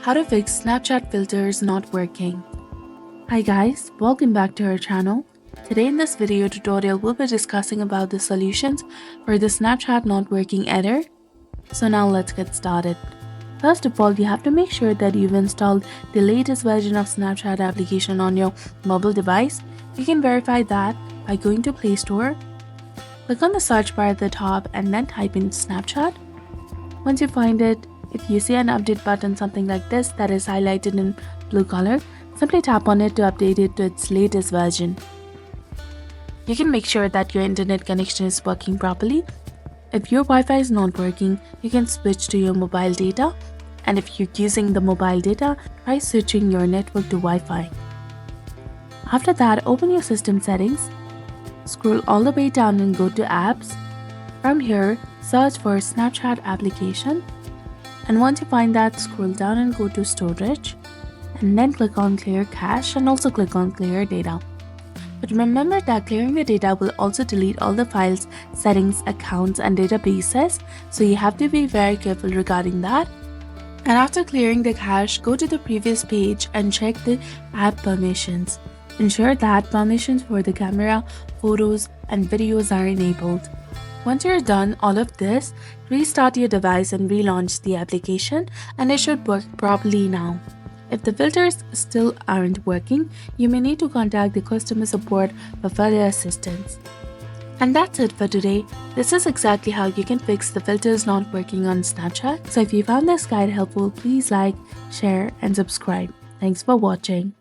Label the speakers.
Speaker 1: How to fix Snapchat filters not working. Hi guys, welcome back to our channel. Today in this video tutorial we'll be discussing about the solutions for the Snapchat not working error. So now let's get started. First of all, you have to make sure that you've installed the latest version of Snapchat application on your mobile device. You can verify that by going to Play Store. Click on the search bar at the top and then type in Snapchat. Once you find it, if you see an update button something like this that is highlighted in blue color, simply tap on it to update it to its latest version. You can make sure that your internet connection is working properly. If your Wi-Fi is not working, you can switch to your mobile data, and if you're using the mobile data, try switching your network to Wi-Fi. After that, open your system settings, scroll all the way down and go to Apps. From here, search for Snapchat application, and once you find that, scroll down and go to Storage, and then click on Clear Cache and also click on Clear Data. But remember that clearing the data will also delete all the files, settings, accounts and databases, so you have to be very careful regarding that. And after clearing the cache, go to the previous page and check the app permissions. Ensure that permissions for the camera, photos and videos are enabled. Once you're done all of this, restart your device and relaunch the application, and it should work properly now. If the filters still aren't working, you may need to contact the customer support for further assistance. And that's it for today. This is exactly how you can fix the filters not working on Snapchat. So if you found this guide helpful, please like, share and subscribe. Thanks for watching.